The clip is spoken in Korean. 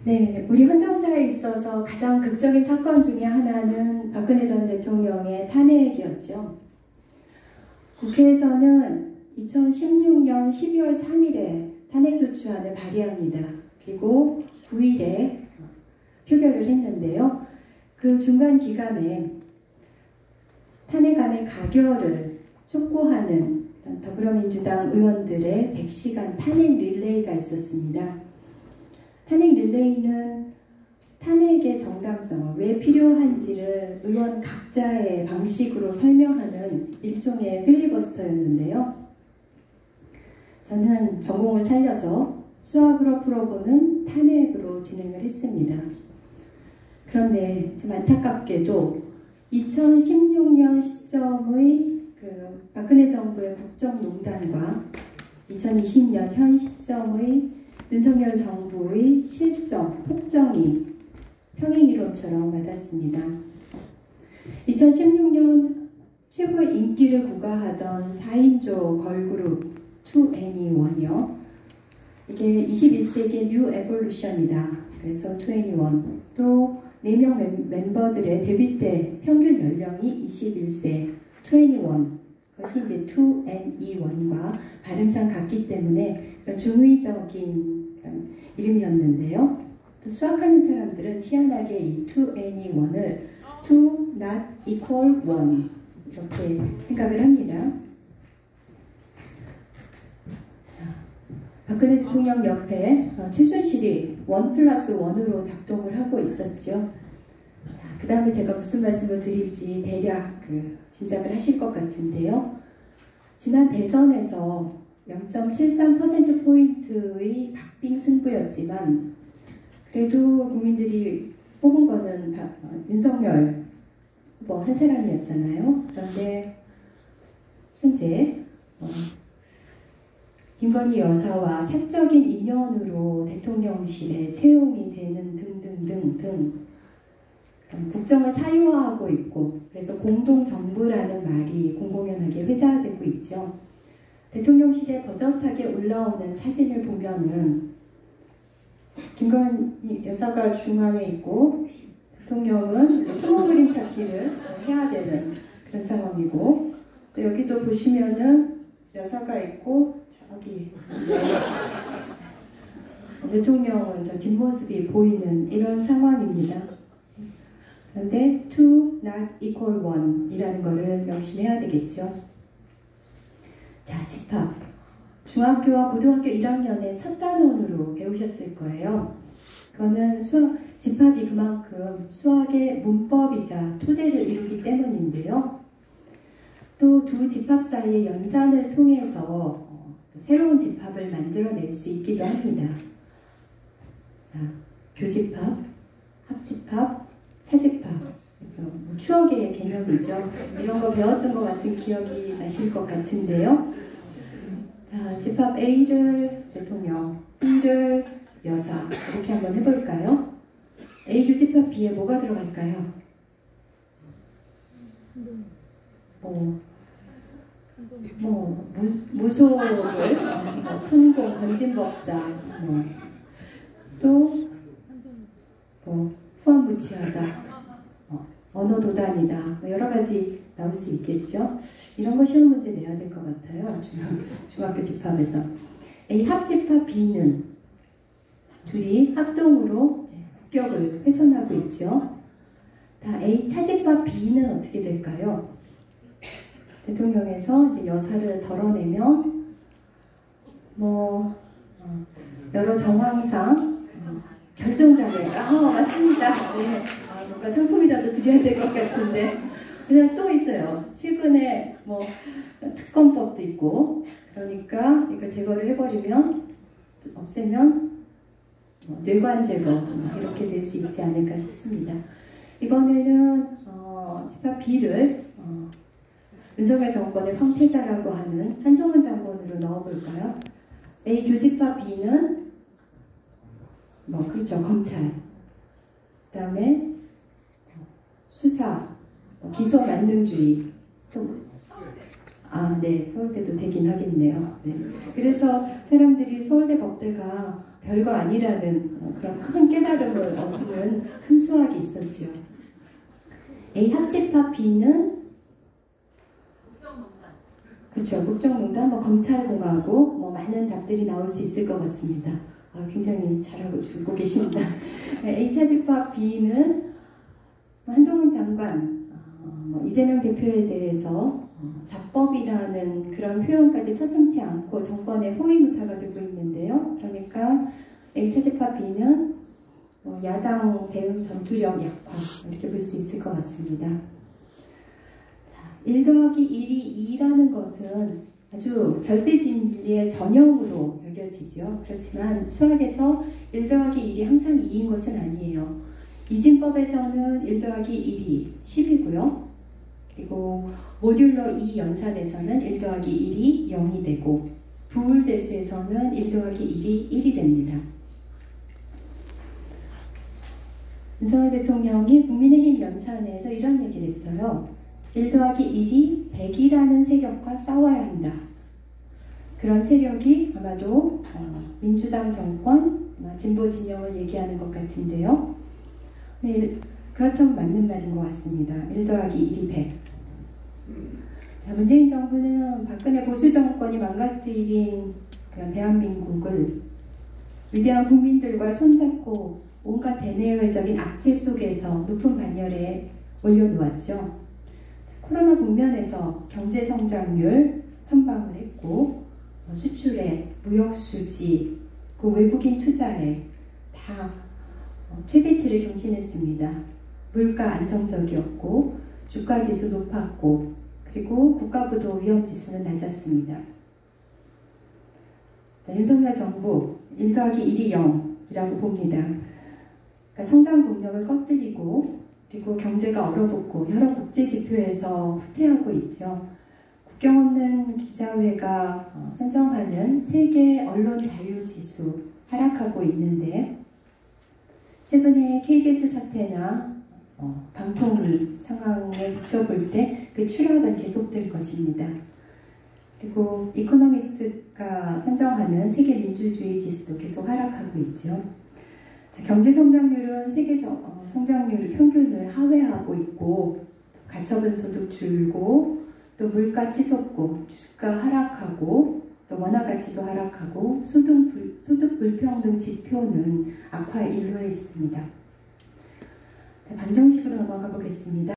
네, 우리 헌정사에 있어서 가장 극적인 사건 중에 하나는 박근혜 전 대통령의 탄핵이었죠. 국회에서는 2016년 12월 3일에 탄핵소추안을 발의합니다. 그리고 9일에 표결을 했는데요. 그 중간 기간에 탄핵안의 가결을 촉구하는 더불어민주당 의원들의 100시간 탄핵 릴레이가 있었습니다. 탄핵 릴레이는 탄핵의 정당성을 왜 필요한지를 의원 각자의 방식으로 설명하는 일종의 필리버스터였는데요. 저는 전공을 살려서 수학으로 풀어보는 탄핵으로 진행을 했습니다. 그런데 좀 안타깝게도 2016년 시점의 박근혜 정부의 국정농단과 2020년 현 시점의 윤석열 정부의 실정, 폭정이 평행이론처럼 맞았습니다. 2016년 최고의 인기를 구가하던 4인조 걸그룹 2NE1이요. 이게 21세기의 뉴 에볼루션이다. 그래서 2NE1. 또 4명 멤버들의 데뷔 때 평균 연령이 21세 2NE1. 그것이 이제 2NE1과 발음상 같기 때문에 중의적인 이름이었는데요. 또 수학하는 사람들은 희한하게 이 2NE1을 2 not equal 1 이렇게 생각을 합니다. 자, 박근혜 대통령 옆에 최순실이 1+1으로 작동을 하고 있었죠. 그 다음에 제가 무슨 말씀을 드릴지 대략 짐작을 하실 것 같은데요. 지난 대선에서 0.73%포인트의 박빙 승부였지만 그래도 국민들이 뽑은 거는 윤석열 후보 한 사람이었잖아요. 그런데 현재 김건희 여사와 사적인 인연으로 대통령실에 채용이 되는 등등등등 국정을 사유화하고 있고 그래서 공동정부라는 말이 공공연하게 회자되고 있죠. 대통령실에 버젓하게 올라오는 사진을 보면은 김건희 여사가 중앙에 있고 대통령은 숨은 그림 찾기를 해야 되는 그런 상황이고 또 여기도 보시면은 여사가 있고 저기 대통령은 저 뒷모습이 보이는 이런 상황입니다. 그런데 2 not equal 1 이라는 거를 명심해야 되겠죠. 자, 집합. 중학교와 고등학교 1학년의 첫 단원으로 배우셨을 거예요. 그거는 집합이 그만큼 수학의 문법이자 토대를 이루기 때문인데요. 또 두 집합 사이의 연산을 통해서 새로운 집합을 만들어낼 수 있기도 합니다. 자, 교집합, 합집합, 차집합. 추억의 개념이죠. 이런 거 배웠던 것 같은 기억이 나실 것 같은데요. 자, 집합 A를 대통령, B를 여사 이렇게 한번 해볼까요? A 교집합 B에 뭐가 들어갈까요? 무소를, 천공, 건진법사, 또 후한무치하다. 언어도단이다. 여러 가지 나올 수 있겠죠. 이런 거 시험 문제 내야 될 것 같아요. 중학교 집합에서. A 합집합 B는 둘이 합동으로 국격을 훼손하고 있죠. 다 A 차집합 B는 어떻게 될까요? 대통령에서 이제 여사를 덜어내면 여러 정황상 결정장애. 맞습니다. 네. 뭔가 상품이라도 드려야 될 것 같은데 그냥 또 있어요. 최근에 특검법도 있고 그러니까 이거 제거를 해버리면 없애면 뇌관 제거 이렇게 될 수 있지 않을까 싶습니다. 이번에는 집합 B를 윤석열 정권의 황태자라고 하는 한동훈 장관으로 넣어볼까요? A 교집합 B는 그렇죠. 검찰. 그 다음에 수사, 기소 만능주의. 네, 서울대도 되긴 하겠네요. 네. 그래서 사람들이 서울대 법대가 별거 아니라는 그런 큰 깨달음을 얻는 큰 수학이 있었죠. A 합집합 B는 그렇죠. 국정농단, 검찰공화국, 많은 답들이 나올 수 있을 것 같습니다. 굉장히 잘하고 줄고 계십니다. A차 집합 B는 한동훈 장관, 이재명 대표에 대해서 자법이라는 그런 표현까지 서슴지 않고 정권의 호위무사가 되고 있는데요. 그러니까 A차 집합 B는 야당 대응 전투력 약화 이렇게 볼 수 있을 것 같습니다. 1 더하기 1이 2라는 것은 아주 절대 진리의 전형으로 여겨지죠. 그렇지만 수학에서 1 더하기 1이 항상 2인 것은 아니에요. 이진법에서는 1 더하기 1이 10이고요. 그리고 모듈러 2 연산에서는 1 더하기 1이 0이 되고 부울대수에서는 1 더하기 1이 1이 됩니다. 윤석열 대통령이 국민의힘 연찬회에서 이런 얘기를 했어요. 1 더하기 1이 100이라는 세력과 싸워야 한다. 그런 세력이 아마도 민주당 정권, 진보 진영을 얘기하는 것 같은데요. 네, 그렇다면 맞는 말인 것 같습니다. 1 더하기 1이 100. 자, 문재인 정부는 박근혜 보수 정권이 망가뜨린 그런 대한민국을 위대한 국민들과 손잡고 온갖 대내외적인 악재 속에서 높은 반열에 올려놓았죠. 코로나 국면에서 경제 성장률 선방을 했고 수출에, 무역수지, 그 외국인 투자에 다 최대치를 경신했습니다. 물가 안정적이었고 주가지수 높았고 그리고 국가부도 위험지수는 낮았습니다. 자, 윤석열 정부 1 더하기 1이 0이라고 봅니다. 그러니까 성장 동력을 꺼뜨리고 그리고 경제가 얼어붙고 여러 국제지표에서 후퇴하고 있죠. 국경 없는 기자회가 선정하는 세계 언론 자유지수 하락하고 있는데 최근에 KBS 사태나 방통위 상황에 비춰볼 때 그 추락은 계속될 것입니다. 그리고 이코노미스트가 선정하는 세계 민주주의 지수도 계속 하락하고 있죠. 경제 성장률은 세계적 성장률 평균을 하회하고 있고 가처분 소득 줄고 또 물가 치솟고 주가 하락하고 또 원화 가치도 하락하고 소득 불평등 지표는 악화 일로에 있습니다. 자, 방정식으로 넘어가 보겠습니다.